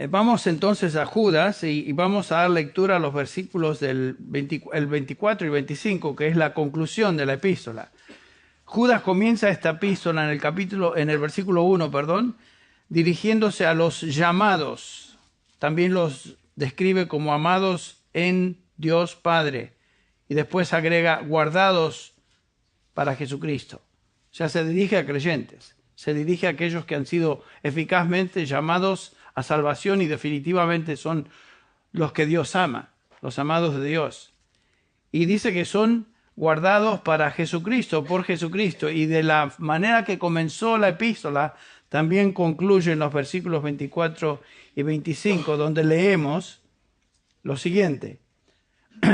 Vamos entonces a Judas y vamos a dar lectura a los versículos del 24 y 25, que es la conclusión de la epístola. Judas comienza esta epístola en el versículo 1, dirigiéndose a los llamados. También los describe como amados en Dios Padre. Y después agrega guardados para Jesucristo. Ya se dirige a creyentes, se dirige a aquellos que han sido eficazmente llamados a salvación y definitivamente son los que Dios ama, los amados de Dios. Y dice que son guardados para Jesucristo, por Jesucristo. Y de la manera que comenzó la epístola, también concluye en los versículos 24 y 25, donde leemos lo siguiente.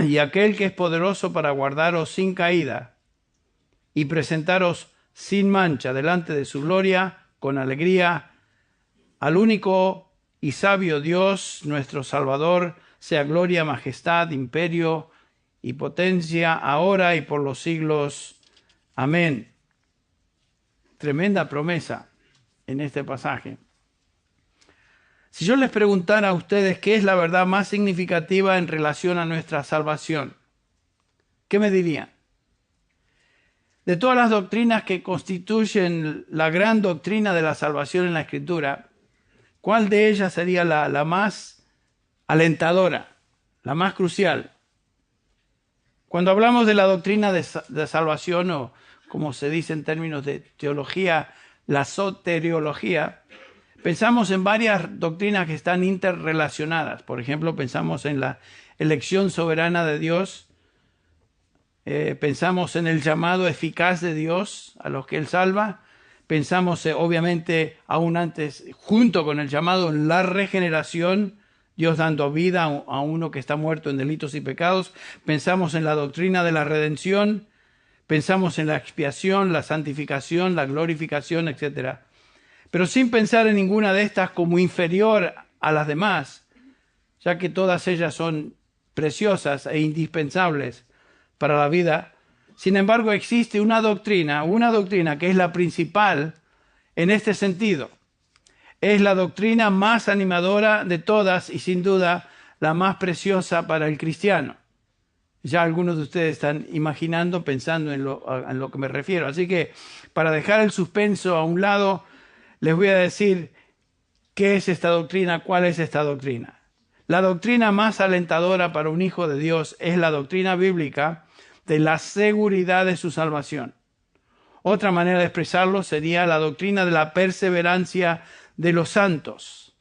Y aquel que es poderoso para guardaros sin caída y presentaros sin mancha delante de su gloria, con alegría, al único y sabio Dios, nuestro Salvador, sea gloria, majestad, imperio y potencia, ahora y por los siglos. Amén. Tremenda promesa en este pasaje. Si yo les preguntara a ustedes qué es la verdad más significativa en relación a nuestra salvación, ¿qué me dirían? De todas las doctrinas que constituyen la gran doctrina de la salvación en la Escritura, ¿cuál de ellas sería la más alentadora, la más crucial? Cuando hablamos de la doctrina de salvación, o como se dice en términos de teología, la soteriología, pensamos en varias doctrinas que están interrelacionadas. Por ejemplo, pensamos en la elección soberana de Dios, pensamos en el llamado eficaz de Dios a los que Él salva, pensamos obviamente aún antes, junto con el llamado, en la regeneración, Dios dando vida a uno que está muerto en delitos y pecados, pensamos en la doctrina de la redención, pensamos en la expiación, la santificación, la glorificación, etc. Pero sin pensar en ninguna de estas como inferior a las demás, ya que todas ellas son preciosas e indispensables para la vida. Sin embargo, existe una doctrina que es la principal en este sentido. Es la doctrina más animadora de todas y sin duda la más preciosa para el cristiano. Ya algunos de ustedes están imaginando, pensando en lo que me refiero. Así que para dejar el suspenso a un lado, les voy a decir qué es esta doctrina, cuál es esta doctrina. La doctrina más alentadora para un hijo de Dios es la doctrina bíblica de la seguridad de su salvación. Otra manera de expresarlo sería la doctrina de la perseverancia de los santos.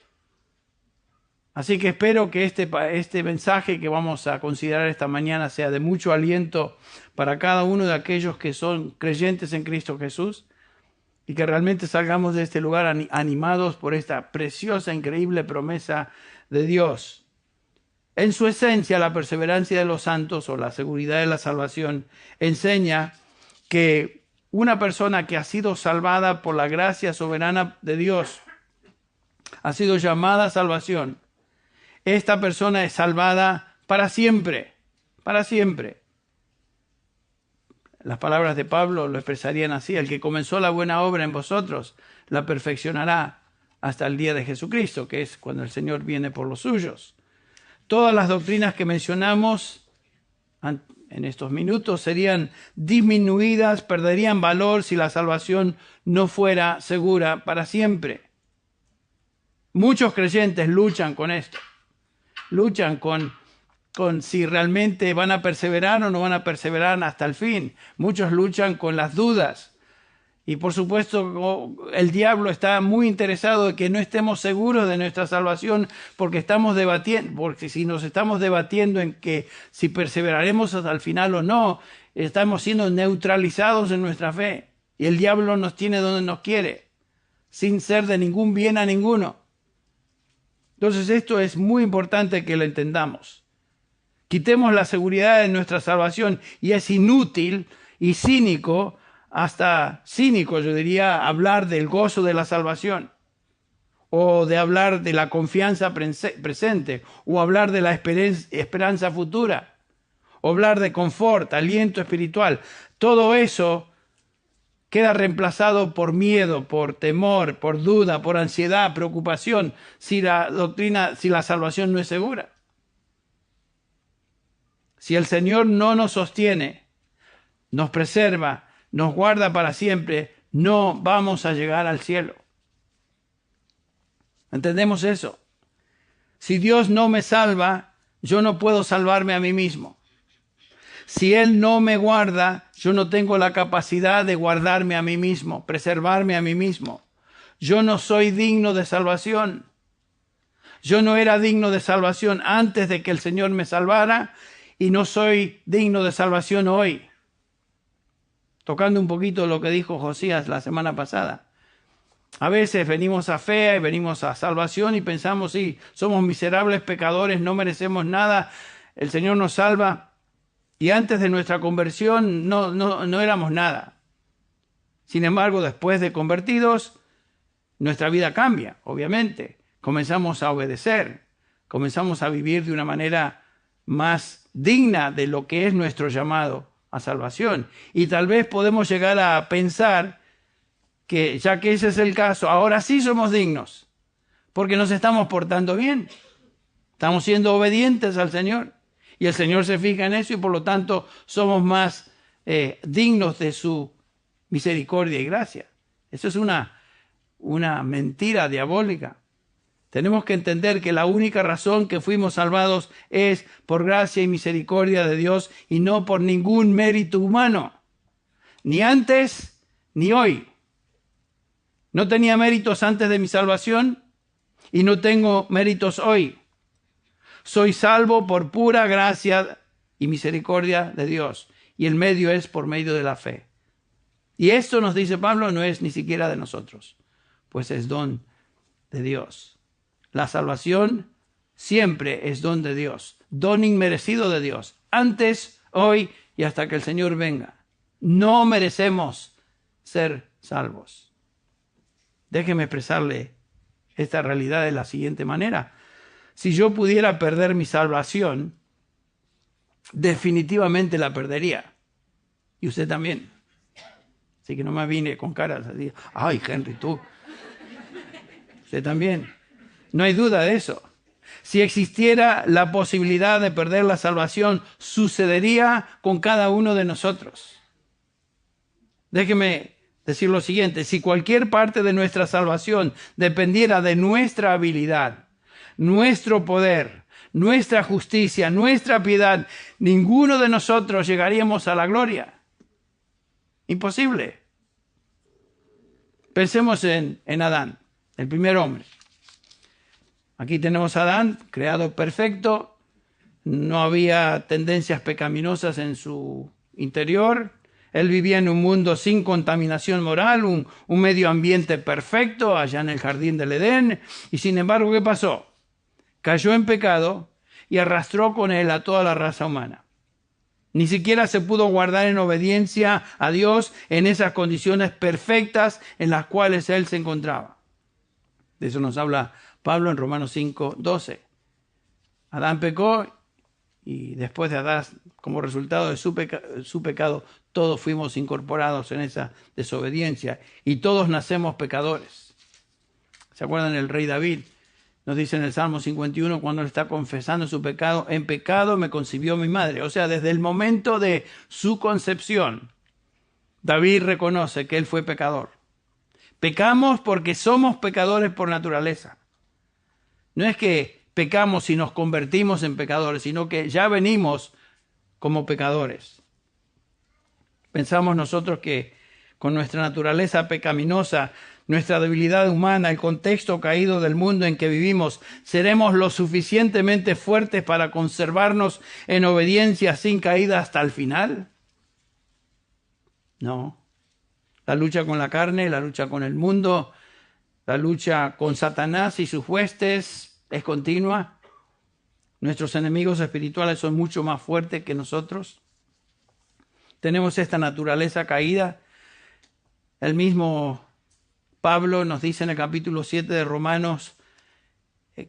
Así que espero que este mensaje que vamos a considerar esta mañana sea de mucho aliento para cada uno de aquellos que son creyentes en Cristo Jesús y que realmente salgamos de este lugar animados por esta preciosa, increíble promesa de Dios. En su esencia, la perseverancia de los santos o la seguridad de la salvación enseña que una persona que ha sido salvada por la gracia soberana de Dios, ha sido llamada a salvación, esta persona es salvada para siempre, para siempre. Las palabras de Pablo lo expresarían así: el que comenzó la buena obra en vosotros, la perfeccionará hasta el día de Jesucristo, que es cuando el Señor viene por los suyos. Todas las doctrinas que mencionamos en estos minutos serían disminuidas, perderían valor si la salvación no fuera segura para siempre. Muchos creyentes luchan con esto, luchan con si realmente van a perseverar o no van a perseverar hasta el fin. Muchos luchan con las dudas. Y por supuesto, el diablo está muy interesado en que no estemos seguros de nuestra salvación, porque si nos estamos debatiendo en que si perseveraremos hasta el final o no, estamos siendo neutralizados en nuestra fe. Y el diablo nos tiene donde nos quiere, sin ser de ningún bien a ninguno. Entonces esto es muy importante que lo entendamos. Quitemos la seguridad de nuestra salvación y es inútil y cínico, hasta cínico, yo diría, hablar del gozo de la salvación, o de hablar de la confianza presente, o hablar de la esperanza futura, o hablar de confort, aliento espiritual. Todo eso queda reemplazado por miedo, por temor, por duda, por ansiedad, preocupación, si la salvación no es segura. Si el Señor no nos sostiene, nos preserva, nos guarda para siempre, no vamos a llegar al cielo. ¿Entendemos eso? Si Dios no me salva, yo no puedo salvarme a mí mismo. Si Él no me guarda, yo no tengo la capacidad de guardarme a mí mismo, preservarme a mí mismo. Yo no soy digno de salvación. Yo no era digno de salvación antes de que el Señor me salvara y no soy digno de salvación hoy. Tocando un poquito lo que dijo Josías la semana pasada. A veces venimos a fe, venimos a salvación y pensamos, sí, somos miserables pecadores, no merecemos nada, el Señor nos salva. Y antes de nuestra conversión no éramos nada. Sin embargo, después de convertidos, nuestra vida cambia, obviamente. Comenzamos a obedecer, comenzamos a vivir de una manera más digna de lo que es nuestro llamado a salvación. Y tal vez podemos llegar a pensar que, ya que ese es el caso, ahora sí somos dignos, porque nos estamos portando bien. Estamos siendo obedientes al Señor. Y el Señor se fija en eso y por lo tanto somos más dignos de su misericordia y gracia. Eso es una mentira diabólica. Tenemos que entender que la única razón que fuimos salvados es por gracia y misericordia de Dios y no por ningún mérito humano. Ni antes ni hoy. No tenía méritos antes de mi salvación y no tengo méritos hoy. Soy salvo por pura gracia y misericordia de Dios. Y el medio es por medio de la fe. Y esto, nos dice Pablo, no es ni siquiera de nosotros, pues es don de Dios. La salvación siempre es don de Dios, don inmerecido de Dios, antes, hoy y hasta que el Señor venga. No merecemos ser salvos. Déjeme expresarle esta realidad de la siguiente manera. Si yo pudiera perder mi salvación, definitivamente la perdería. Y usted también. Así que no me vine con caras así. Ay, Henry, tú. Usted también. No hay duda de eso. Si existiera la posibilidad de perder la salvación, sucedería con cada uno de nosotros. Déjeme decir lo siguiente. Si cualquier parte de nuestra salvación dependiera de nuestra habilidad, nuestro poder, nuestra justicia, nuestra piedad, ninguno de nosotros llegaríamos a la gloria. Imposible. Pensemos en Adán, el primer hombre. Aquí tenemos a Adán, creado perfecto, no había tendencias pecaminosas en su interior. Él vivía en un mundo sin contaminación moral, un medio ambiente perfecto allá en el jardín del Edén. Y sin embargo, ¿qué pasó? Cayó en pecado y arrastró con él a toda la raza humana. Ni siquiera se pudo guardar en obediencia a Dios en esas condiciones perfectas en las cuales él se encontraba. De eso nos habla Pablo en Romanos 5:12. Adán pecó y después de Adán, como resultado de su pecado, todos fuimos incorporados en esa desobediencia y todos nacemos pecadores. ¿Se acuerdan el rey David? Nos dice en el Salmo 51, cuando él está confesando su pecado, en pecado me concibió mi madre. O sea, desde el momento de su concepción, David reconoce que él fue pecador. Pecamos porque somos pecadores por naturaleza. No es que pecamos y nos convertimos en pecadores, sino que ya venimos como pecadores. Pensamos nosotros que con nuestra naturaleza pecaminosa, nuestra debilidad humana, el contexto caído del mundo en que vivimos, seremos lo suficientemente fuertes para conservarnos en obediencia sin caída hasta el final. No. La lucha con la carne, la lucha con el mundo, la lucha con Satanás y sus huestes es continua. Nuestros enemigos espirituales son mucho más fuertes que nosotros. Tenemos esta naturaleza caída. El mismo Pablo nos dice en el capítulo 7 de Romanos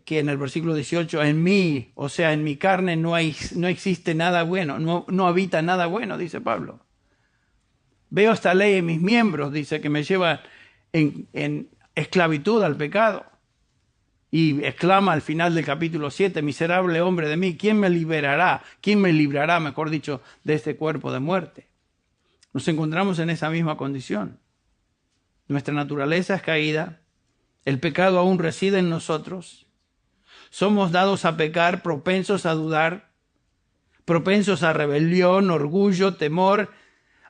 que en el versículo 18, en mí, o sea, en mi carne no existe nada bueno, no habita nada bueno, dice Pablo. Veo esta ley en mis miembros, dice, que me lleva en esclavitud al pecado. Y exclama al final del capítulo 7, miserable hombre de mí, ¿quién me liberará? ¿Quién me librará, mejor dicho, de este cuerpo de muerte? Nos encontramos en esa misma condición. Nuestra naturaleza es caída, el pecado aún reside en nosotros. Somos dados a pecar, propensos a dudar, propensos a rebelión, orgullo, temor.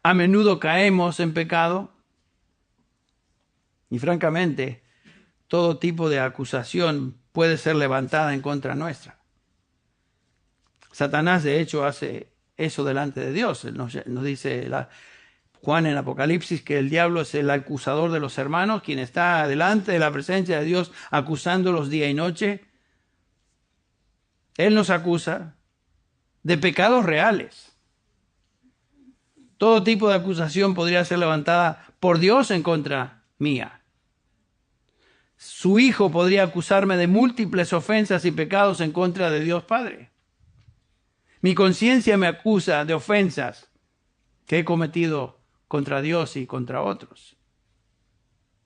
A menudo caemos en pecado. Y francamente, todo tipo de acusación puede ser levantada en contra nuestra. Satanás, de hecho, hace eso delante de Dios. Nos dice Juan en Apocalipsis que el diablo es el acusador de los hermanos, quien está delante de la presencia de Dios acusándolos día y noche. Él nos acusa de pecados reales. Todo tipo de acusación podría ser levantada por Dios en contra mía. Su Hijo podría acusarme de múltiples ofensas y pecados en contra de Dios Padre. Mi conciencia me acusa de ofensas que he cometido contra Dios y contra otros.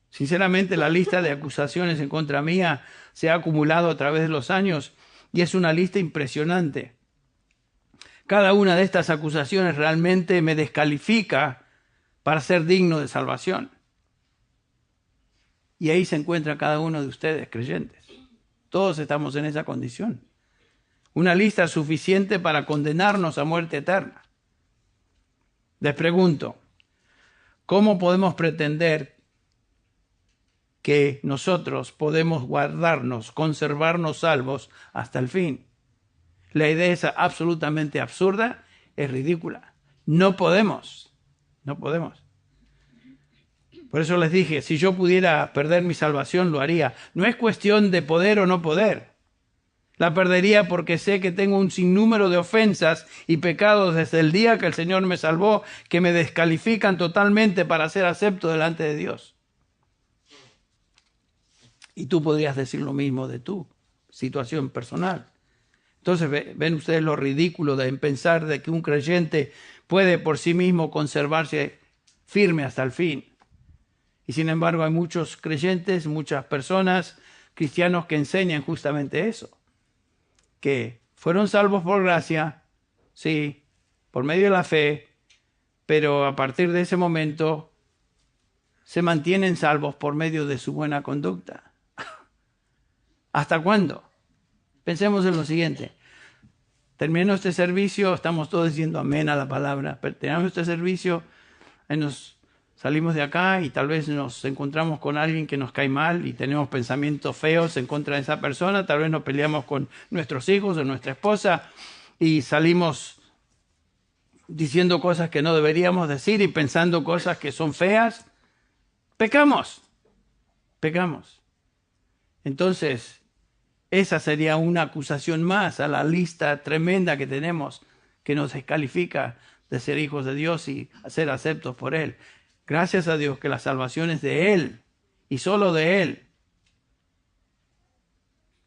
Sinceramente, la lista de acusaciones en contra mía se ha acumulado a través de los años y es una lista impresionante. Cada una de estas acusaciones realmente me descalifica para ser digno de salvación. Y ahí se encuentra cada uno de ustedes, creyentes. Todos estamos en esa condición. Una lista suficiente para condenarnos a muerte eterna. Les pregunto, ¿cómo podemos pretender que nosotros podemos guardarnos, conservarnos salvos hasta el fin? La idea es absolutamente absurda, es ridícula. No podemos. Por eso les dije, si yo pudiera perder mi salvación, lo haría. No es cuestión de poder o no poder. La perdería porque sé que tengo un sinnúmero de ofensas y pecados desde el día que el Señor me salvó, que me descalifican totalmente para ser acepto delante de Dios. Y tú podrías decir lo mismo de tu situación personal. Entonces, ven ustedes lo ridículo de pensar de que un creyente puede por sí mismo conservarse firme hasta el fin. Y sin embargo hay muchos creyentes, muchas personas, cristianos que enseñan justamente eso. Que fueron salvos por gracia, sí, por medio de la fe, pero a partir de ese momento se mantienen salvos por medio de su buena conducta. ¿Hasta cuándo? Pensemos en lo siguiente. Terminando este servicio, estamos todos diciendo amén a la palabra, pero terminamos este servicio, nos salimos de acá y tal vez nos encontramos con alguien que nos cae mal y tenemos pensamientos feos en contra de esa persona, tal vez nos peleamos con nuestros hijos o nuestra esposa y salimos diciendo cosas que no deberíamos decir y pensando cosas que son feas. Pecamos. Entonces, esa sería una acusación más a la lista tremenda que tenemos que nos descalifica de ser hijos de Dios y ser aceptos por Él. Gracias a Dios que la salvación es de Él y solo de Él.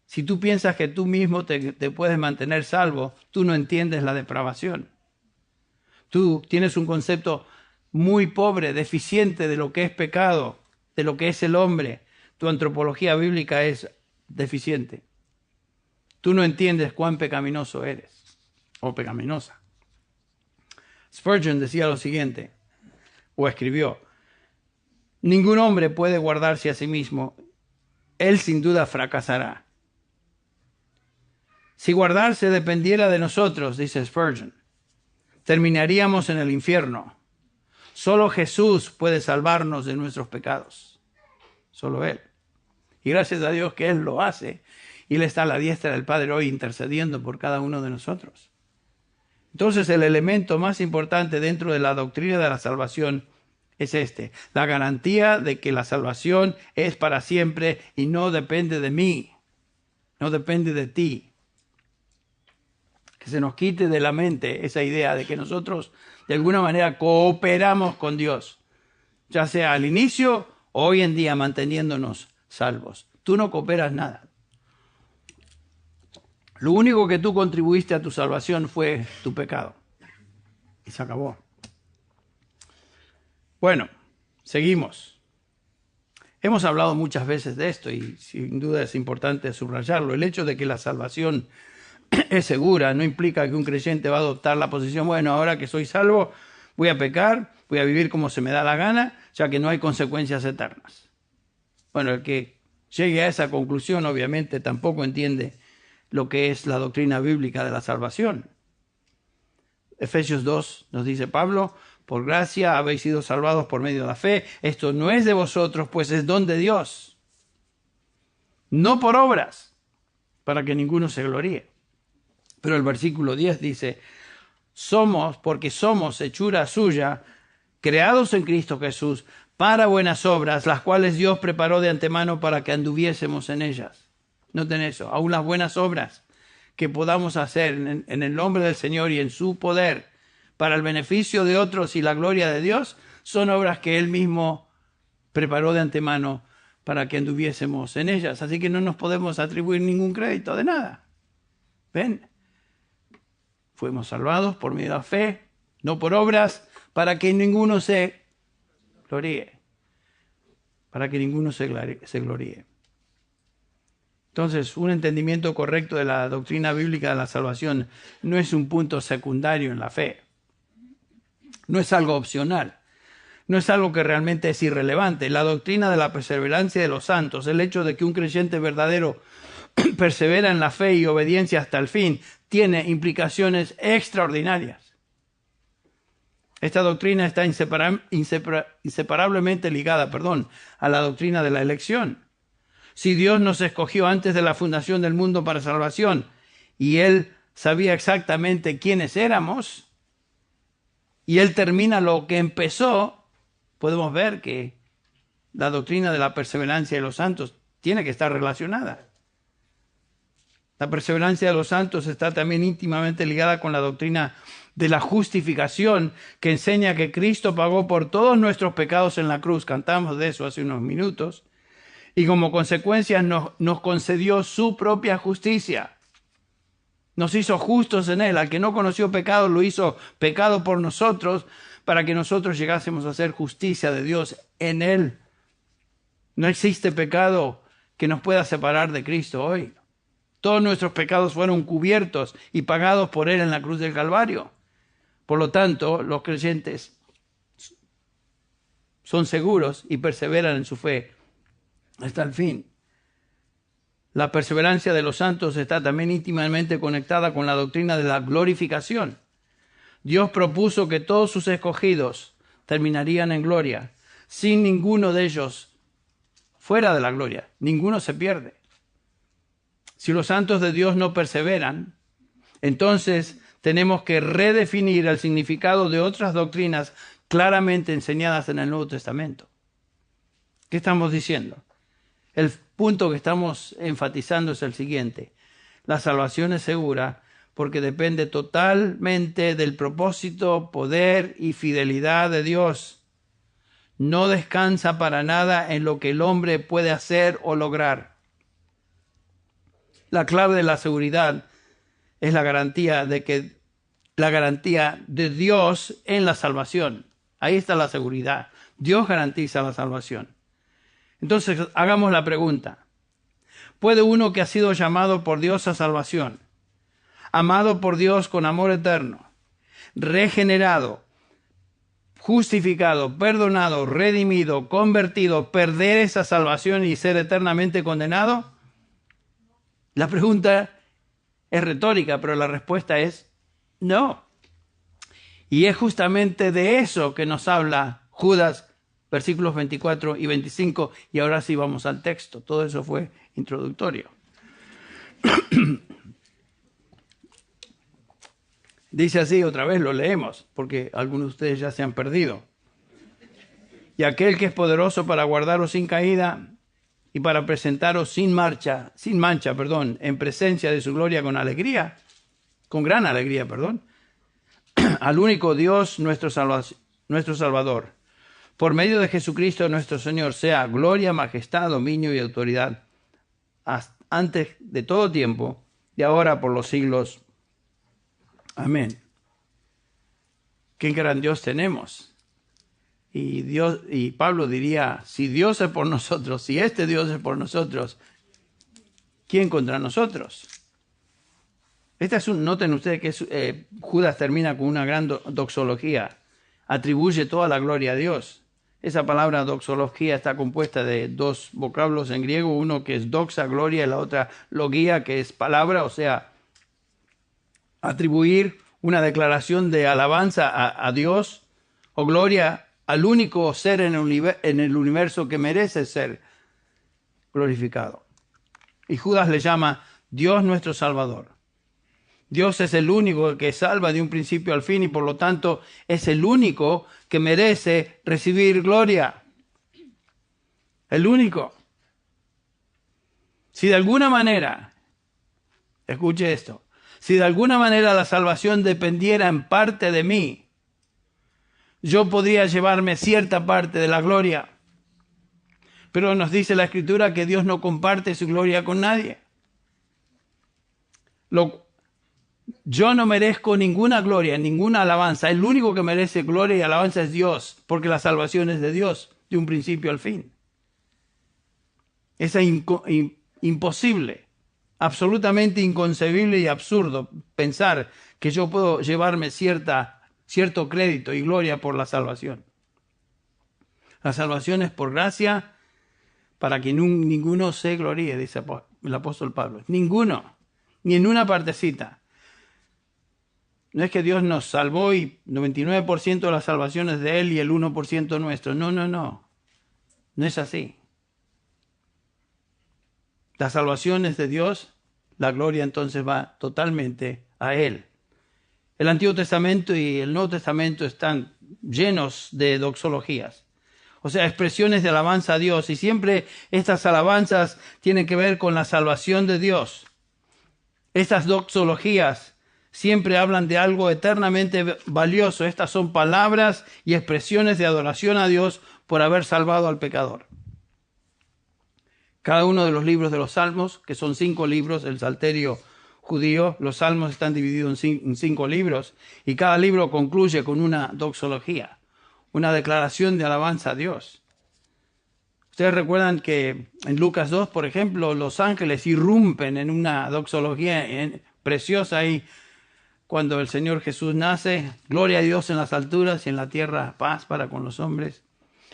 Si tú piensas que tú mismo te puedes mantener salvo, tú no entiendes la depravación. Tú tienes un concepto muy pobre, deficiente de lo que es pecado, de lo que es el hombre. Tu antropología bíblica es deficiente. Tú no entiendes cuán pecaminoso eres o pecaminosa. Spurgeon decía lo siguiente, o escribió: ningún hombre puede guardarse a sí mismo. Él sin duda fracasará. Si guardarse dependiera de nosotros, dice Spurgeon, terminaríamos en el infierno. Solo Jesús puede salvarnos de nuestros pecados. Solo Él. Y gracias a Dios que Él lo hace. Y Él está a la diestra del Padre hoy intercediendo por cada uno de nosotros. Entonces el elemento más importante dentro de la doctrina de la salvación es la garantía de que la salvación es para siempre y no depende de mí, no depende de ti. Que se nos quite de la mente esa idea de que nosotros de alguna manera cooperamos con Dios, ya sea al inicio o hoy en día manteniéndonos salvos. Tú no cooperas nada. Lo único que tú contribuiste a tu salvación fue tu pecado. Y se acabó. Bueno, seguimos. Hemos hablado muchas veces de esto y sin duda es importante subrayarlo. El hecho de que la salvación es segura no implica que un creyente va a adoptar la posición, bueno, ahora que soy salvo, voy a pecar, voy a vivir como se me da la gana, ya que no hay consecuencias eternas. Bueno, el que llegue a esa conclusión obviamente tampoco entiende lo que es la doctrina bíblica de la salvación. Efesios 2 nos dice Pablo, por gracia habéis sido salvados por medio de la fe. Esto no es de vosotros, pues es don de Dios. No por obras, para que ninguno se gloríe. Pero el versículo 10 dice, porque somos hechura suya, creados en Cristo Jesús, para buenas obras, las cuales Dios preparó de antemano para que anduviésemos en ellas. Noten eso, aún las buenas obras que podamos hacer en el nombre del Señor y en su poder, para el beneficio de otros y la gloria de Dios, son obras que Él mismo preparó de antemano para que anduviésemos en ellas. Así que no nos podemos atribuir ningún crédito de nada. ¿Ven? Fuimos salvados por medio de la fe, no por obras, para que ninguno se gloríe. Para que ninguno se gloríe. Entonces, un entendimiento correcto de la doctrina bíblica de la salvación no es un punto secundario en la fe. No es algo opcional. No es algo que realmente es irrelevante. La doctrina de la perseverancia de los santos, el hecho de que un creyente verdadero persevera en la fe y obediencia hasta el fin, tiene implicaciones extraordinarias. Esta doctrina está inseparablemente ligada, a la doctrina de la elección. Si Dios nos escogió antes de la fundación del mundo para salvación y Él sabía exactamente quiénes éramos y Él termina lo que empezó, podemos ver que la doctrina de la perseverancia de los santos tiene que estar relacionada. La perseverancia de los santos está también íntimamente ligada con la doctrina de la justificación, que enseña que Cristo pagó por todos nuestros pecados en la cruz. Cantamos de eso hace unos minutos. Y como consecuencia nos concedió su propia justicia. Nos hizo justos en Él. Al que no conoció pecado, lo hizo pecado por nosotros, para que nosotros llegásemos a ser justicia de Dios en Él. No existe pecado que nos pueda separar de Cristo hoy. Todos nuestros pecados fueron cubiertos y pagados por Él en la cruz del Calvario. Por lo tanto, los creyentes son seguros y perseveran en su fe hasta el fin. La perseverancia de los santos está también íntimamente conectada con la doctrina de la glorificación. Dios propuso que todos sus escogidos terminarían en gloria, sin ninguno de ellos fuera de la gloria. Ninguno se pierde. Si los santos de Dios no perseveran, entonces tenemos que redefinir el significado de otras doctrinas claramente enseñadas en el Nuevo Testamento. ¿Qué estamos diciendo? El punto que estamos enfatizando es el siguiente. La salvación es segura porque depende totalmente del propósito, poder y fidelidad de Dios. No descansa para nada en lo que el hombre puede hacer o lograr. La clave de la seguridad es la garantía de Dios en la salvación. Ahí está la seguridad. Dios garantiza la salvación. Entonces, hagamos la pregunta. ¿Puede uno que ha sido llamado por Dios a salvación, amado por Dios con amor eterno, regenerado, justificado, perdonado, redimido, convertido, perder esa salvación y ser eternamente condenado? La pregunta es retórica, pero la respuesta es no. Y es justamente de eso que nos habla Judas, versículos 24 y 25, y ahora sí vamos al texto. Todo eso fue introductorio. Dice así, otra vez lo leemos, porque algunos de ustedes ya se han perdido. Y aquel que es poderoso para guardaros sin caída y para presentaros sin mancha, en presencia de su gloria con gran alegría, al único Dios, nuestro Salvador. Por medio de Jesucristo nuestro Señor, sea gloria, majestad, dominio y autoridad antes de todo tiempo y ahora por los siglos. Amén. Qué gran Dios tenemos. Y Pablo diría, si Dios es por nosotros, si este Dios es por nosotros, ¿quién contra nosotros? Noten ustedes que Judas termina con una gran doxología. Atribuye toda la gloria a Dios. Esa palabra doxología está compuesta de dos vocablos en griego, uno que es doxa, gloria, y la otra logía, que es palabra, o sea, atribuir una declaración de alabanza a Dios o gloria al único ser en el universo que merece ser glorificado. Y Judas le llama Dios nuestro Salvador. Dios es el único que salva de un principio al fin y por lo tanto es el único que merece recibir gloria. El único. Si de alguna manera, escuche esto, si de alguna manera la salvación dependiera en parte de mí, yo podría llevarme cierta parte de la gloria. Pero nos dice la Escritura que Dios no comparte su gloria con nadie. Yo no merezco ninguna gloria, ninguna alabanza. El único que merece gloria y alabanza es Dios, porque la salvación es de Dios, de un principio al fin. Es imposible, absolutamente inconcebible y absurdo pensar que yo puedo llevarme cierto crédito y gloria por la salvación. La salvación es por gracia, para que ninguno se gloríe, dice el apóstol Pablo. Ninguno, ni en una partecita. No es que Dios nos salvó y 99% de la salvación es de Él y el 1% nuestro. No. No es así. La salvación es de Dios, la gloria entonces va totalmente a Él. El Antiguo Testamento y el Nuevo Testamento están llenos de doxologías. O sea, expresiones de alabanza a Dios. Y siempre estas alabanzas tienen que ver con la salvación de Dios. Estas doxologías siempre hablan de algo eternamente valioso. Estas son palabras y expresiones de adoración a Dios por haber salvado al pecador. Cada uno de los libros de los Salmos, que son 5 libros, el Salterio judío, los Salmos están divididos en 5 libros, y cada libro concluye con una doxología, una declaración de alabanza a Dios. Ustedes recuerdan que en Lucas 2, por ejemplo, los ángeles irrumpen en una doxología preciosa ahí cuando el Señor Jesús nace. Gloria a Dios en las alturas y en la tierra paz para con los hombres.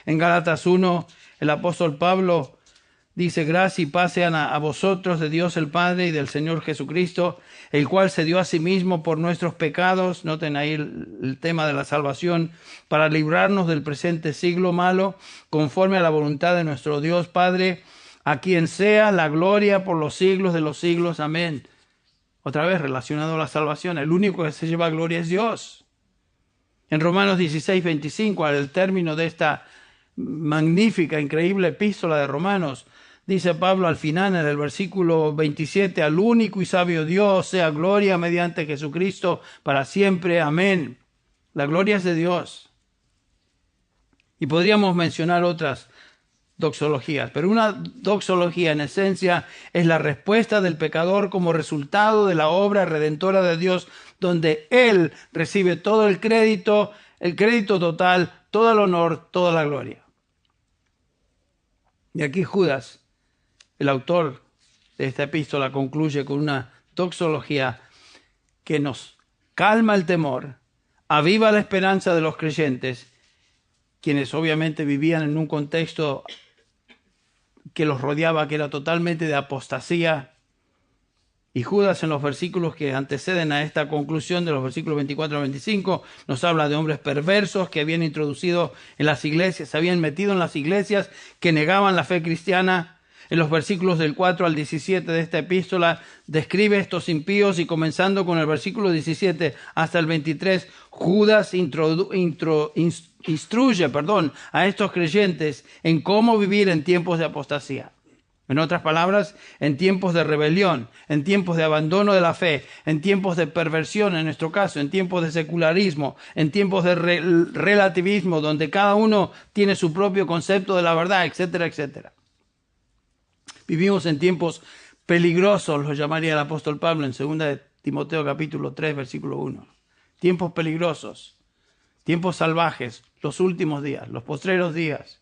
En Gálatas 1, el apóstol Pablo dice, gracia y paz sean a vosotros de Dios el Padre y del Señor Jesucristo, el cual se dio a sí mismo por nuestros pecados, noten ahí el tema de la salvación, para librarnos del presente siglo malo, conforme a la voluntad de nuestro Dios Padre, a quien sea la gloria por los siglos de los siglos. Amén. Otra vez relacionado a la salvación, el único que se lleva gloria es Dios. En Romanos 16, 25, al término de esta magnífica, increíble epístola de Romanos, dice Pablo al final en el versículo 27, al único y sabio Dios sea gloria mediante Jesucristo para siempre. Amén. La gloria es de Dios. Y podríamos mencionar otras doxologías, pero una doxología en esencia es la respuesta del pecador como resultado de la obra redentora de Dios, donde Él recibe todo el crédito total, todo el honor, toda la gloria. Y aquí Judas, el autor de esta epístola, concluye con una doxología que nos calma el temor, aviva la esperanza de los creyentes, quienes obviamente vivían en un contexto que los rodeaba, que era totalmente de apostasía. Y Judas, en los versículos que anteceden a esta conclusión, de los versículos 24 a 25, nos habla de hombres perversos que habían introducido en las iglesias, se habían metido en las iglesias, que negaban la fe cristiana. En los versículos del 4 al 17 de esta epístola describe estos impíos, y comenzando con el versículo 17 hasta el 23, Judas instruye a estos creyentes en cómo vivir en tiempos de apostasía. En otras palabras, en tiempos de rebelión, en tiempos de abandono de la fe, en tiempos de perversión en nuestro caso, en tiempos de secularismo, en tiempos de relativismo, donde cada uno tiene su propio concepto de la verdad, etcétera, etcétera. Vivimos en tiempos peligrosos, lo llamaría el apóstol Pablo en 2 de Timoteo capítulo 3, versículo 1. Tiempos peligrosos tiempos salvajes, los últimos días, los postreros días.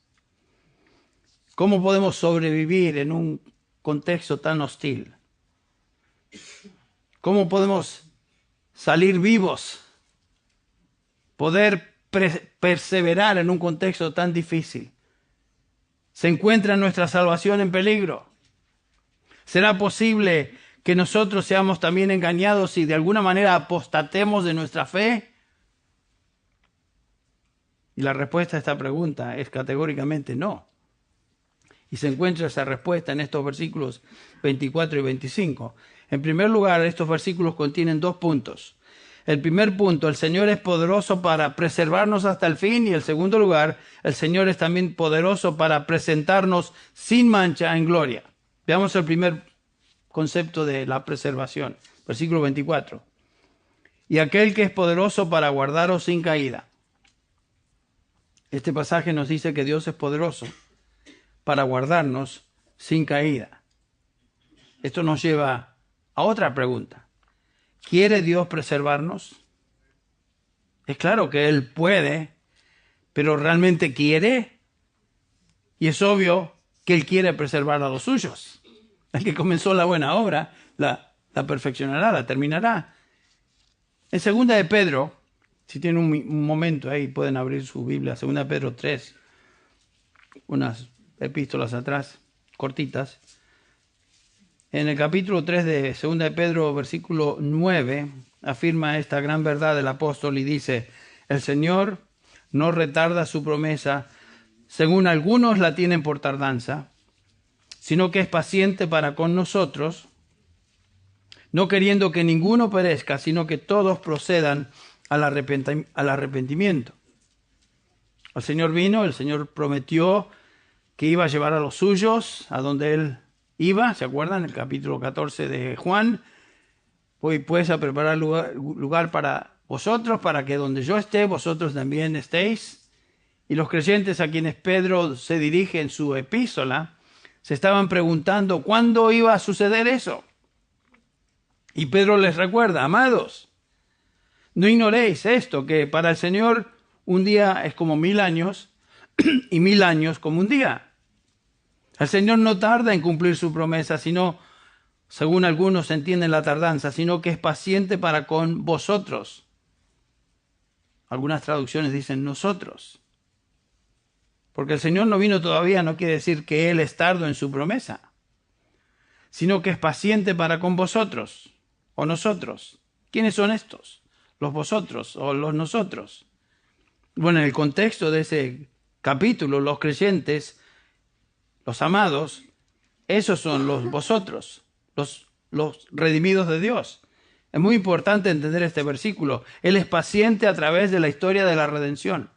¿Cómo podemos sobrevivir en un contexto tan hostil? ¿Cómo podemos salir vivos? Poder perseverar en un contexto tan difícil. ¿Se encuentra nuestra salvación en peligro? ¿Será posible que nosotros seamos también engañados y de alguna manera apostatemos de nuestra fe? Y la respuesta a esta pregunta es categóricamente no. Y se encuentra esa respuesta en estos versículos 24 y 25. En primer lugar, estos versículos contienen 2 puntos. El primer punto, el Señor es poderoso para preservarnos hasta el fin. Y el segundo lugar, el Señor es también poderoso para presentarnos sin mancha en gloria. Veamos el primer concepto de la preservación. Versículo 24. Y aquel que es poderoso para guardaros sin caída. Este pasaje nos dice que Dios es poderoso para guardarnos sin caída. Esto nos lleva a otra pregunta. ¿Quiere Dios preservarnos? Es claro que Él puede, pero ¿realmente quiere? Y es obvio que Él quiere preservar a los suyos. El que comenzó la buena obra, la perfeccionará, la terminará. En 2 de Pedro, si tienen un momento ahí, pueden abrir su Biblia, 2 de Pedro 3, unas epístolas atrás, cortitas. En el capítulo 3 de 2 de Pedro, versículo 9, afirma esta gran verdad del apóstol y dice: el Señor no retarda su promesa, según algunos la tienen por tardanza, sino que es paciente para con nosotros, no queriendo que ninguno perezca, sino que todos procedan al arrepentimiento. El Señor vino, el Señor prometió que iba a llevar a los suyos a donde Él iba, ¿se acuerdan? El capítulo 14 de Juan. Voy pues a preparar lugar para vosotros, para que donde yo esté, vosotros también estéis. Y los creyentes a quienes Pedro se dirige en su epístola, se estaban preguntando cuándo iba a suceder eso. Y Pedro les recuerda: amados, no ignoréis esto, que para el Señor un día es como 1000 años y 1000 años como un día. El Señor no tarda en cumplir su promesa, sino, según algunos entienden la tardanza, sino que es paciente para con vosotros. Algunas traducciones dicen nosotros. Porque el Señor no vino todavía no quiere decir que Él es tardo en su promesa, sino que es paciente para con vosotros o nosotros. ¿Quiénes son estos? Los vosotros o los nosotros. Bueno, en el contexto de ese capítulo, los creyentes, los amados, esos son los vosotros, los redimidos de Dios. Es muy importante entender este versículo. Él es paciente a través de la historia de la redención.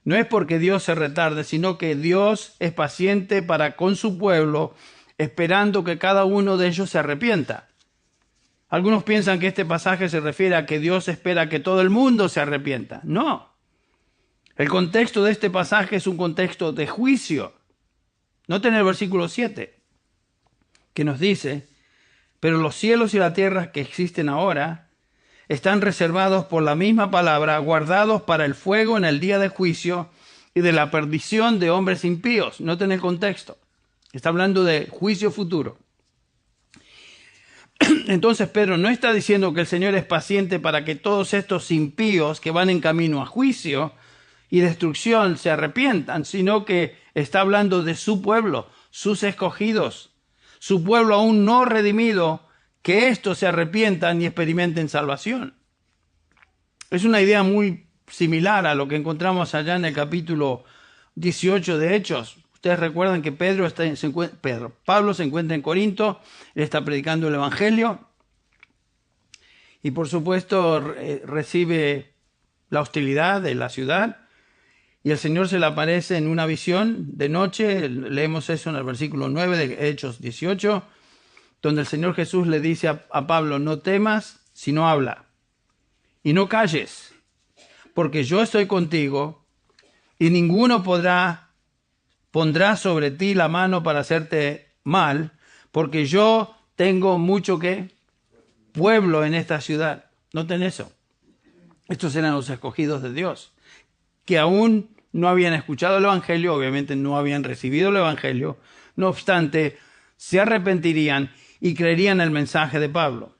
No es porque Dios se retarde, sino que Dios es paciente para con su pueblo, esperando que cada uno de ellos se arrepienta. Algunos piensan que este pasaje se refiere a que Dios espera que todo el mundo se arrepienta. No. El contexto de este pasaje es un contexto de juicio. Noten el versículo 7, que nos dice: pero los cielos y la tierra que existen ahora están reservados por la misma palabra, guardados para el fuego en el día de juicio y de la perdición de hombres impíos. Noten el contexto. Está hablando de juicio futuro. Entonces Pedro no está diciendo que el Señor es paciente para que todos estos impíos que van en camino a juicio y destrucción se arrepientan, sino que está hablando de su pueblo, sus escogidos, su pueblo aún no redimido, que estos se arrepientan y experimenten salvación. Es una idea muy similar a lo que encontramos allá en el capítulo 18 de Hechos. Ustedes recuerdan que Pablo se encuentra en Corinto, él está predicando el Evangelio y por supuesto recibe la hostilidad de la ciudad. Y el Señor se le aparece en una visión de noche, leemos eso en el versículo 9 de Hechos 18, donde el Señor Jesús le dice a Pablo: no temas, sino habla, y no calles, porque yo estoy contigo, y ninguno pondrá sobre ti la mano para hacerte mal, porque yo tengo mucho pueblo en esta ciudad. Noten eso. Estos eran los escogidos de Dios, que aún no habían escuchado el Evangelio, obviamente no habían recibido el Evangelio, no obstante, se arrepentirían y creerían el mensaje de Pablo.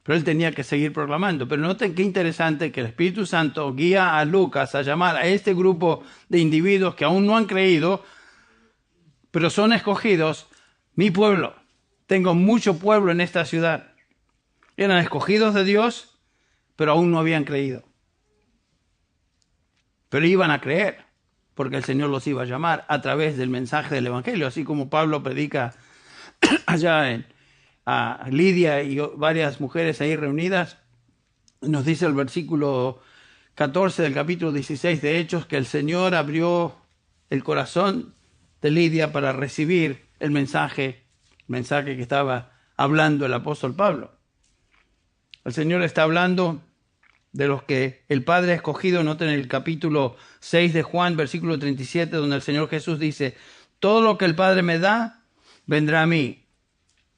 Pero él tenía que seguir proclamando. Pero noten qué interesante que el Espíritu Santo guía a Lucas a llamar a este grupo de individuos que aún no han creído, pero son escogidos, mi pueblo. Tengo mucho pueblo en esta ciudad. Eran escogidos de Dios, pero aún no habían creído. Pero iban a creer, porque el Señor los iba a llamar a través del mensaje del Evangelio, así como Pablo predica allá a Lidia y varias mujeres ahí reunidas. Nos dice el versículo 14 del capítulo 16 de Hechos que el Señor abrió el corazón de Lidia para recibir el mensaje que estaba hablando el apóstol Pablo. El Señor está hablando de los que el Padre ha escogido. Noten el capítulo 6 de Juan, versículo 37, donde el Señor Jesús dice: todo lo que el Padre me da, vendrá a mí.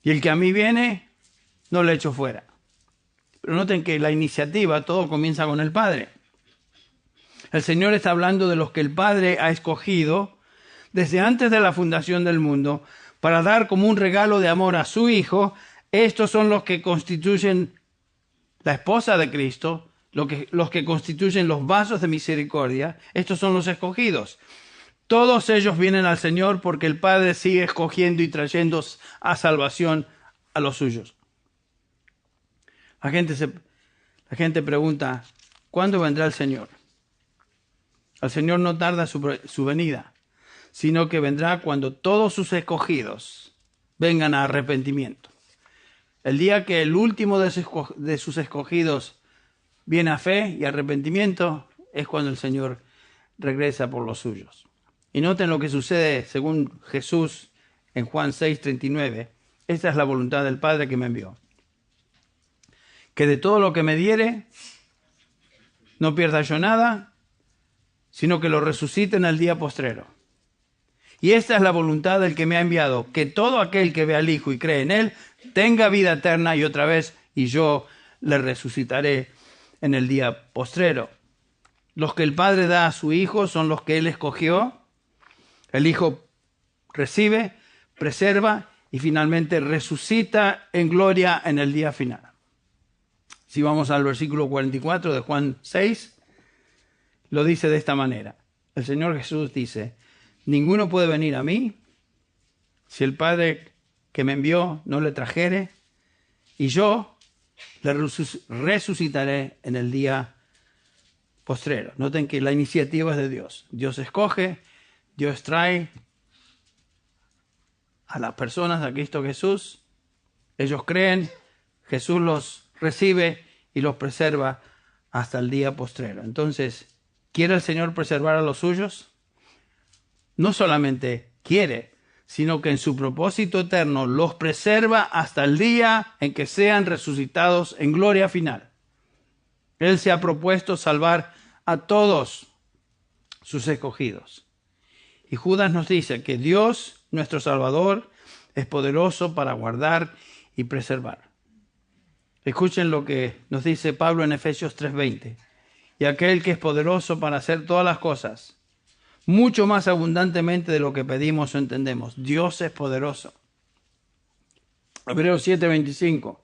Y el que a mí viene, no le echo fuera. Pero noten que la iniciativa, todo comienza con el Padre. El Señor está hablando de los que el Padre ha escogido desde antes de la fundación del mundo para dar como un regalo de amor a su Hijo. Estos son los que constituyen la esposa de Cristo, los que constituyen los vasos de misericordia. Estos son los escogidos. Todos ellos vienen al Señor porque el Padre sigue escogiendo y trayendo a salvación a los suyos. La gente pregunta, ¿cuándo vendrá el Señor? El Señor no tarda su venida, sino que vendrá cuando todos sus escogidos vengan a arrepentimiento. El día que el último de sus escogidos viene a fe y arrepentimiento es cuando el Señor regresa por los suyos. Y noten lo que sucede según Jesús en Juan 6:39. Esta es la voluntad del Padre que me envió: que de todo lo que me diere, no pierda yo nada, sino que lo resucite en el día postrero. Y esta es la voluntad del que me ha enviado, que todo aquel que ve al Hijo y cree en Él, tenga vida eterna, y otra vez, y yo le resucitaré en el día postrero. Los que el Padre da a su Hijo son los que Él escogió. El Hijo recibe, preserva y finalmente resucita en gloria en el día final. Si vamos al versículo 44 de Juan 6, lo dice de esta manera. El Señor Jesús dice: ninguno puede venir a mí si el Padre que me envió no le trajere, y yo le resucitaré en el día postrero. Noten que la iniciativa es de Dios. Dios escoge, Dios trae a las personas a Cristo Jesús. Ellos creen, Jesús los recibe y los preserva hasta el día postrero. Entonces, ¿quiere el Señor preservar a los suyos? No solamente quiere, sino que en su propósito eterno los preserva hasta el día en que sean resucitados en gloria final. Él se ha propuesto salvar a todos sus escogidos. Y Judas nos dice que Dios, nuestro Salvador, es poderoso para guardar y preservar. Escuchen lo que nos dice Pablo en Efesios 3:20. Y aquel que es poderoso para hacer todas las cosas, mucho más abundantemente de lo que pedimos o entendemos. Dios es poderoso. Hebreos 7:25.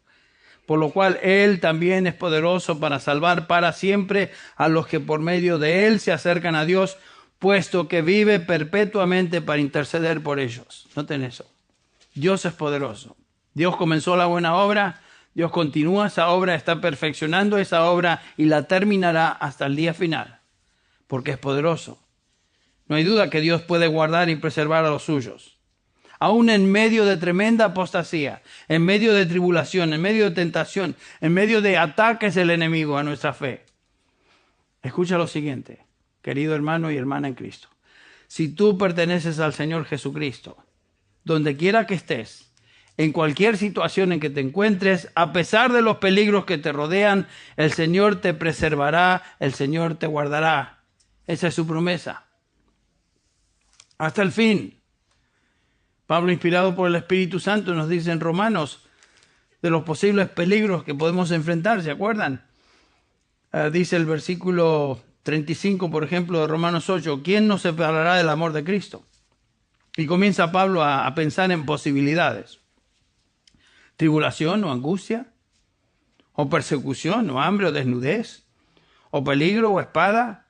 Por lo cual Él también es poderoso para salvar para siempre a los que por medio de Él se acercan a Dios, puesto que vive perpetuamente para interceder por ellos. Noten eso. Dios es poderoso. Dios comenzó la buena obra, Dios continúa esa obra, está perfeccionando esa obra y la terminará hasta el día final, porque es poderoso. No hay duda que Dios puede guardar y preservar a los suyos. Aún en medio de tremenda apostasía, en medio de tribulación, en medio de tentación, en medio de ataques del enemigo a nuestra fe. Escucha lo siguiente, querido hermano y hermana en Cristo. Si tú perteneces al Señor Jesucristo, donde quiera que estés, en cualquier situación en que te encuentres, a pesar de los peligros que te rodean, el Señor te preservará, el Señor te guardará. Esa es su promesa. Hasta el fin. Pablo, inspirado por el Espíritu Santo, nos dice en Romanos de los posibles peligros que podemos enfrentar, ¿se acuerdan? Dice el versículo 35, por ejemplo, de Romanos 8, ¿quién nos separará del amor de Cristo? Y comienza Pablo a pensar en posibilidades. Tribulación o angustia, o persecución, o hambre, o desnudez, o peligro, o espada,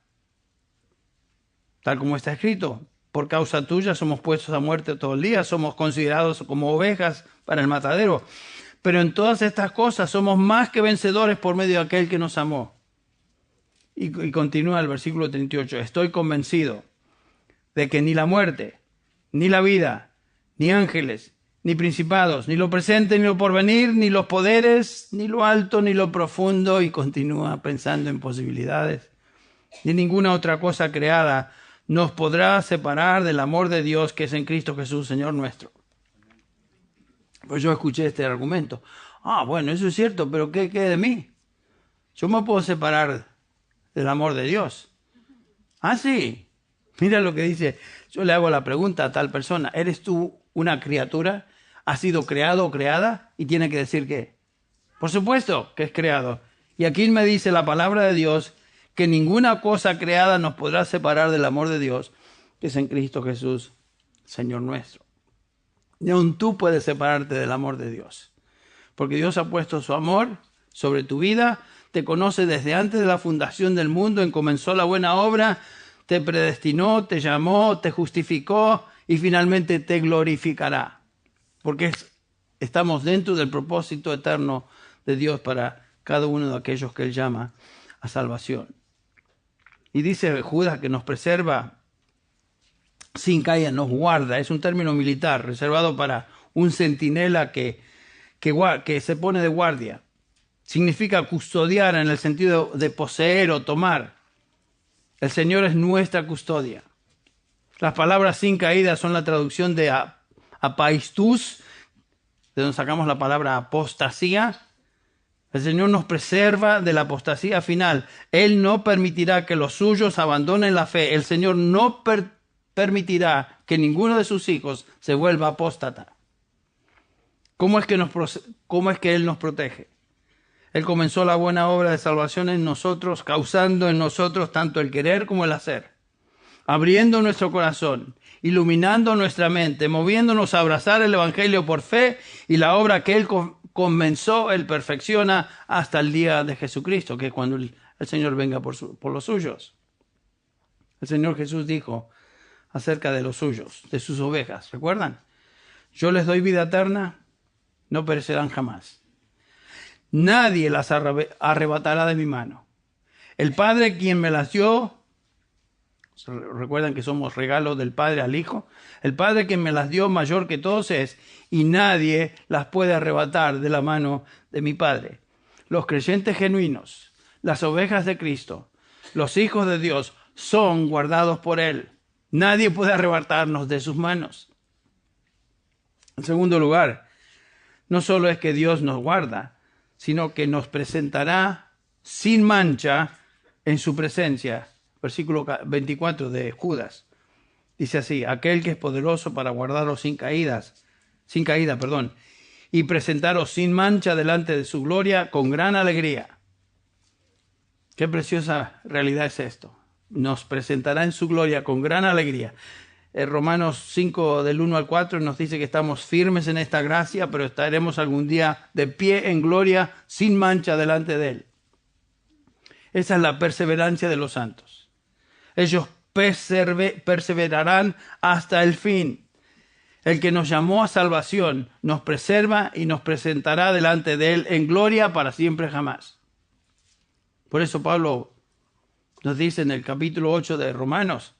tal como está escrito. Por causa tuya somos puestos a muerte todo el día, somos considerados como ovejas para el matadero. Pero en todas estas cosas somos más que vencedores por medio de aquel que nos amó. Y continúa el versículo 38. Estoy convencido de que ni la muerte, ni la vida, ni ángeles, ni principados, ni lo presente, ni lo porvenir, ni los poderes, ni lo alto, ni lo profundo, y continúa pensando en posibilidades, ni ninguna otra cosa creada nos podrá separar del amor de Dios que es en Cristo Jesús, Señor nuestro. Pues yo escuché este argumento. Bueno, eso es cierto, pero ¿qué de mí? Yo me puedo separar del amor de Dios. Sí. Mira lo que dice. Yo le hago la pregunta a tal persona. ¿Eres tú una criatura? ¿Has sido creado o creada? Y tiene que decir ¿qué? Por supuesto que es creado. Y aquí me dice la palabra de Dios que ninguna cosa creada nos podrá separar del amor de Dios, que es en Cristo Jesús, Señor nuestro. Ni aun tú puedes separarte del amor de Dios. Porque Dios ha puesto su amor sobre tu vida, te conoce desde antes de la fundación del mundo, comenzó la buena obra, te predestinó, te llamó, te justificó y finalmente te glorificará. Porque estamos dentro del propósito eterno de Dios para cada uno de aquellos que Él llama a salvación. Y dice Judas que nos preserva sin caída, nos guarda. Es un término militar reservado para un centinela que se pone de guardia. Significa custodiar en el sentido de poseer o tomar. El Señor es nuestra custodia. Las palabras sin caída son la traducción de apaistus, de donde sacamos la palabra apostasía. El Señor nos preserva de la apostasía final. Él no permitirá que los suyos abandonen la fe. El Señor no permitirá que ninguno de sus hijos se vuelva apóstata. ¿Cómo es que Él nos protege? Él comenzó la buena obra de salvación en nosotros, causando en nosotros tanto el querer como el hacer, abriendo nuestro corazón, iluminando nuestra mente, moviéndonos a abrazar el Evangelio por fe, y la obra que Él comenzó, Él perfecciona hasta el día de Jesucristo, que es cuando el Señor venga por los suyos. El Señor Jesús dijo acerca de los suyos, de sus ovejas, ¿recuerdan? Yo les doy vida eterna, no perecerán jamás. Nadie las arrebatará de mi mano. El Padre quien me las dio, recuerdan que somos regalos del Padre al Hijo, el Padre quien me las dio mayor que todos es, y nadie las puede arrebatar de la mano de mi Padre. Los creyentes genuinos, las ovejas de Cristo, los hijos de Dios, son guardados por Él. Nadie puede arrebatarnos de sus manos. En segundo lugar, no solo es que Dios nos guarda, sino que nos presentará sin mancha en su presencia. Versículo 24 de Judas. Dice así: aquel que es poderoso para guardaros sin caída, y presentaros sin mancha delante de su gloria con gran alegría. Qué preciosa realidad es esto. Nos presentará en su gloria con gran alegría. Romanos 5 del 1 al 4 nos dice que estamos firmes en esta gracia, pero estaremos algún día de pie en gloria sin mancha delante de Él. Esa es la perseverancia de los santos. Ellos perseverarán hasta el fin. El que nos llamó a salvación nos preserva y nos presentará delante de Él en gloria para siempre jamás. Por eso Pablo nos dice en el capítulo 8 de Romanos: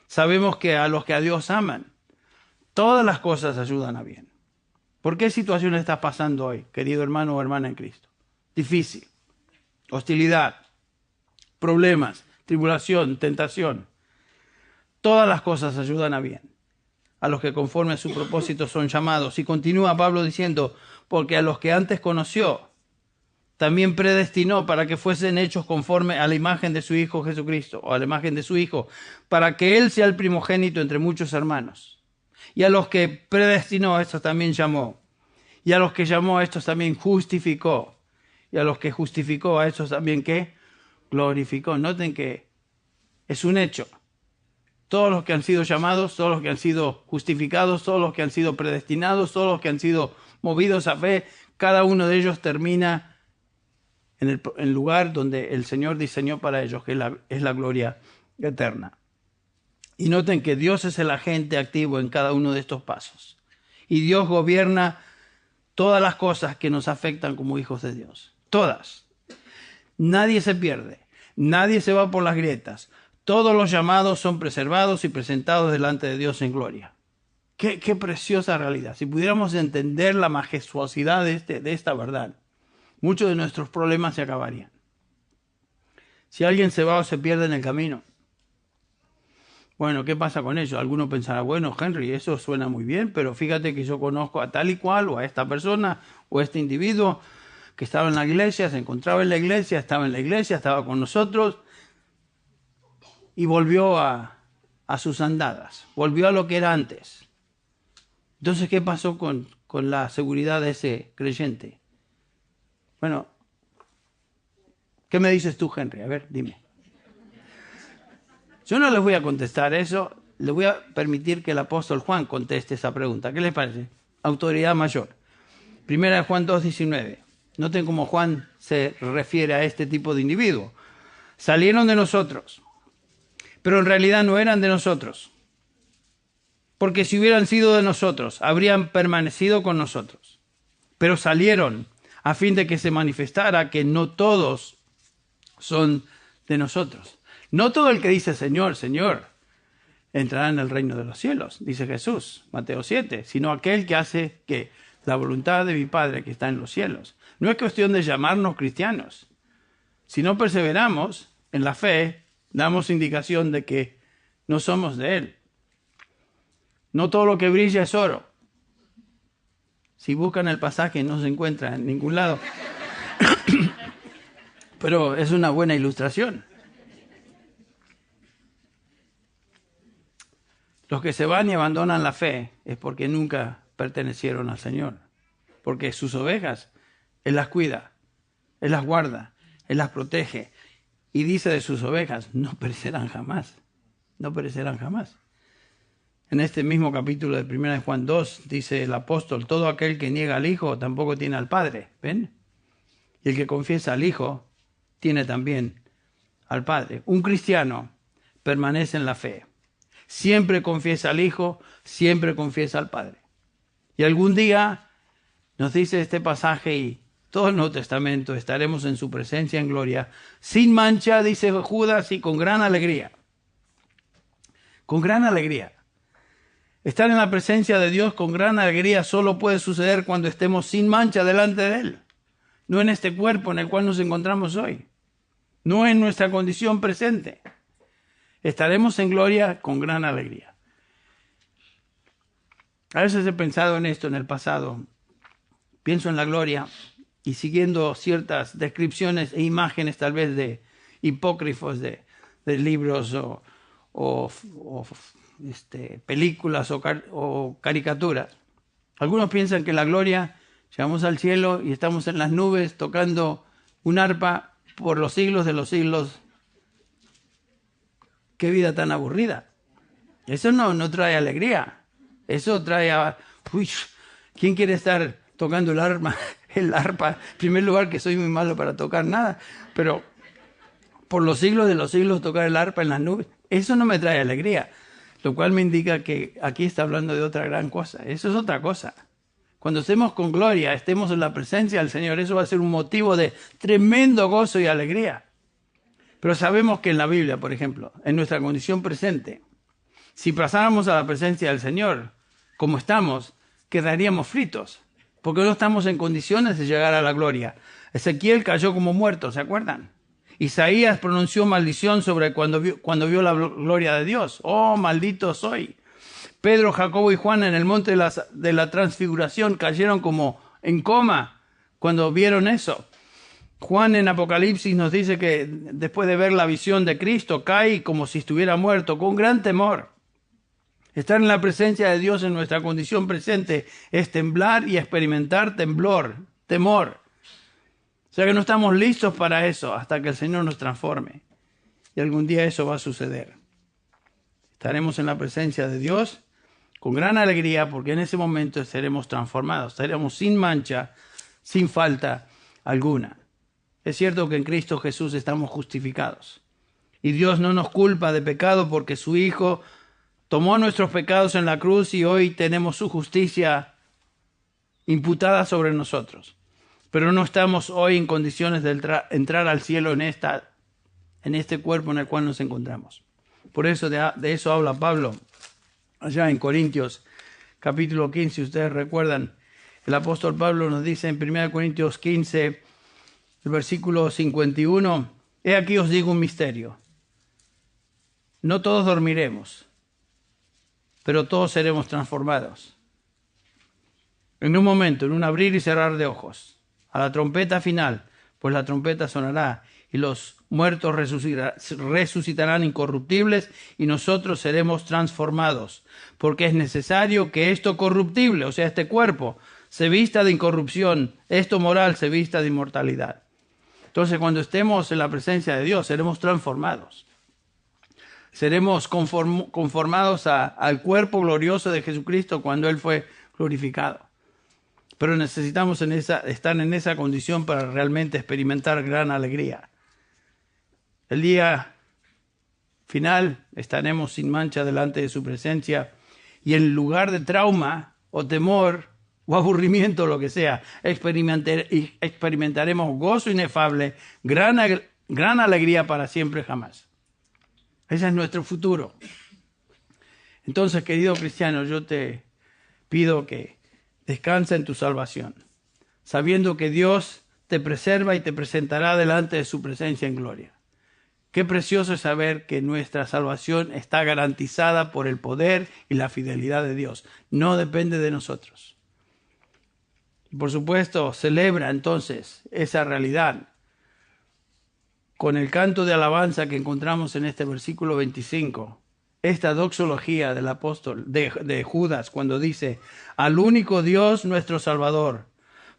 sabemos que a los que a Dios aman, todas las cosas ayudan a bien. ¿Por qué situación estás pasando hoy, querido hermano o hermana en Cristo? Difícil, hostilidad, problemas, tribulación, tentación. Todas las cosas ayudan a bien a los que conforme a su propósito son llamados. Y continúa Pablo diciendo: porque a los que antes conoció, también predestinó para que fuesen hechos conforme a la imagen de su Hijo Jesucristo, o a la imagen de su Hijo, para que Él sea el primogénito entre muchos hermanos. Y a los que predestinó, a estos también llamó. Y a los que llamó, a estos también justificó. Y a los que justificó, a estos también, ¿qué? glorificó. Noten que es un hecho. Todos los que han sido llamados, todos los que han sido justificados, todos los que han sido predestinados, todos los que han sido movidos a fe, cada uno de ellos termina en el lugar donde el Señor diseñó para ellos, que es la gloria eterna. Y noten que Dios es el agente activo en cada uno de estos pasos. Y Dios gobierna todas las cosas que nos afectan como hijos de Dios. Todas. Nadie se pierde. Nadie se va por las grietas. Todos los llamados son preservados y presentados delante de Dios en gloria. Qué preciosa realidad. Si pudiéramos entender la majestuosidad de esta verdad, muchos de nuestros problemas se acabarían. Si alguien se va o se pierde en el camino, bueno, ¿qué pasa con ello? Alguno pensará, bueno, Henry, eso suena muy bien, pero fíjate que yo conozco a tal y cual, o a esta persona, o a este individuo que estaba en la iglesia, se encontraba en la iglesia, estaba con nosotros, y volvió a sus andadas, volvió a lo que era antes. Entonces, ¿qué pasó con la seguridad de ese creyente? Bueno, ¿qué me dices tú, Henry? A ver, dime. Yo no les voy a contestar eso, les voy a permitir que el apóstol Juan conteste esa pregunta. ¿Qué les parece? Autoridad mayor. Primera de Juan 2:19. Noten cómo Juan se refiere a este tipo de individuo. Salieron de nosotros, pero en realidad no eran de nosotros. Porque si hubieran sido de nosotros, habrían permanecido con nosotros. Pero salieron a fin de que se manifestara que no todos son de nosotros. No todo el que dice Señor, Señor, entrará en el reino de los cielos, dice Jesús, Mateo 7, sino aquel que hace que la voluntad de mi Padre que está en los cielos. No es cuestión de llamarnos cristianos. Si no perseveramos en la fe, damos indicación de que no somos de Él. No todo lo que brilla es oro. Si buscan el pasaje no se encuentra en ningún lado. Pero es una buena ilustración. Los que se van y abandonan la fe es porque nunca pertenecieron al Señor. Porque sus ovejas, Él las cuida, Él las guarda, Él las protege. Y dice de sus ovejas, no perecerán jamás. No perecerán jamás. En este mismo capítulo de 1 de Juan 2 dice el apóstol, todo aquel que niega al Hijo tampoco tiene al Padre. ¿Ven? Y el que confiesa al Hijo tiene también al Padre. Un cristiano permanece en la fe. Siempre confiesa al Hijo, siempre confiesa al Padre. Y algún día, nos dice este pasaje y todo el Nuevo Testamento, estaremos en su presencia en gloria, sin mancha, dice Judas, y con gran alegría. Con gran alegría. Estar en la presencia de Dios con gran alegría solo puede suceder cuando estemos sin mancha delante de Él. No en este cuerpo en el cual nos encontramos hoy. No en nuestra condición presente. Estaremos en gloria con gran alegría. A veces he pensado en esto en el pasado. Pienso en la gloria y siguiendo ciertas descripciones e imágenes tal vez de hipócrifos de libros o películas o caricaturas. Algunos piensan que la gloria, llegamos al cielo y estamos en las nubes tocando un arpa por los siglos de los siglos. ¡Qué vida tan aburrida! Eso no trae alegría. Eso trae ¿quién quiere estar tocando el arpa? En primer lugar, que soy muy malo para tocar nada, pero por los siglos de los siglos tocar el arpa en las nubes, eso no me trae alegría. Lo cual me indica que aquí está hablando de otra gran cosa. Eso es otra cosa. Cuando estemos con gloria, estemos en la presencia del Señor, eso va a ser un motivo de tremendo gozo y alegría. Pero sabemos que en la Biblia, por ejemplo, en nuestra condición presente, si pasáramos a la presencia del Señor, como estamos, quedaríamos fritos, porque no estamos en condiciones de llegar a la gloria. Ezequiel cayó como muerto, ¿se acuerdan? Isaías pronunció maldición sobre cuando vio la gloria de Dios. ¡Oh, maldito soy! Pedro, Jacobo y Juan en el monte de la transfiguración cayeron como en coma cuando vieron eso. Juan en Apocalipsis nos dice que después de ver la visión de Cristo cae como si estuviera muerto, con gran temor. Estar en la presencia de Dios en nuestra condición presente es temblar y experimentar temor. O sea que no estamos listos para eso hasta que el Señor nos transforme. Y algún día eso va a suceder. Estaremos en la presencia de Dios con gran alegría, porque en ese momento seremos transformados, estaremos sin mancha, sin falta alguna. Es cierto que en Cristo Jesús estamos justificados. Y Dios no nos culpa de pecado porque su Hijo tomó nuestros pecados en la cruz y hoy tenemos su justicia imputada sobre nosotros. Pero no estamos hoy en condiciones de entrar al cielo en este cuerpo en el cual nos encontramos. Por eso de eso habla Pablo allá en Corintios capítulo 15. Ustedes recuerdan, el apóstol Pablo nos dice en 1 Corintios 15, el versículo 51, he aquí os digo un misterio. No todos dormiremos, pero todos seremos transformados. En un momento, en un abrir y cerrar de ojos, a la trompeta final, pues la trompeta sonará y los muertos resucitarán incorruptibles y nosotros seremos transformados, porque es necesario que esto corruptible, o sea, este cuerpo, se vista de incorrupción, esto moral se vista de inmortalidad. Entonces, cuando estemos en la presencia de Dios, seremos transformados. Seremos conformados al cuerpo glorioso de Jesucristo cuando Él fue glorificado. Pero necesitamos estar en esa condición para realmente experimentar gran alegría. El día final estaremos sin mancha delante de su presencia y en lugar de trauma o temor o aburrimiento, lo que sea, experimentaremos gozo inefable, gran alegría para siempre jamás. Ese es nuestro futuro. Entonces, querido cristiano, yo te pido que descansa en tu salvación, sabiendo que Dios te preserva y te presentará delante de su presencia en gloria. Qué precioso es saber que nuestra salvación está garantizada por el poder y la fidelidad de Dios. No depende de nosotros. Y por supuesto, celebra entonces esa realidad con el canto de alabanza que encontramos en este versículo 25. Esta doxología del apóstol de Judas cuando dice, al único Dios nuestro Salvador,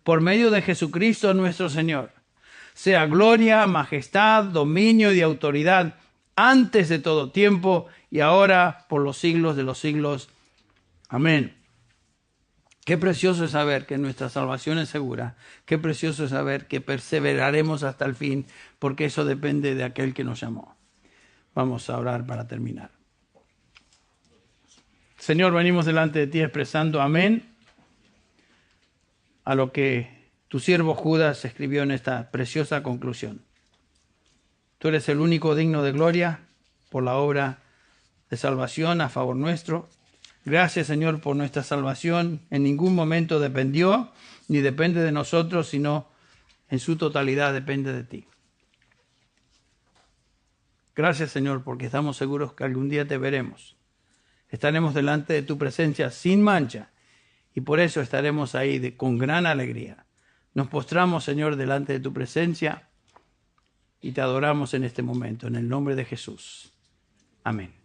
por medio de Jesucristo nuestro Señor, sea gloria, majestad, dominio y autoridad antes de todo tiempo y ahora por los siglos de los siglos. Amén. Qué precioso es saber que nuestra salvación es segura. Qué precioso es saber que perseveraremos hasta el fin, porque eso depende de aquel que nos llamó. Vamos a orar para terminar. Señor, venimos delante de ti expresando amén a lo que tu siervo Judas escribió en esta preciosa conclusión. Tú eres el único digno de gloria por la obra de salvación a favor nuestro. Gracias, Señor, por nuestra salvación. En ningún momento dependió ni depende de nosotros, sino en su totalidad depende de ti. Gracias, Señor, porque estamos seguros que algún día te veremos. Estaremos delante de tu presencia sin mancha y por eso estaremos ahí con gran alegría. Nos postramos, Señor, delante de tu presencia y te adoramos en este momento, en el nombre de Jesús. Amén.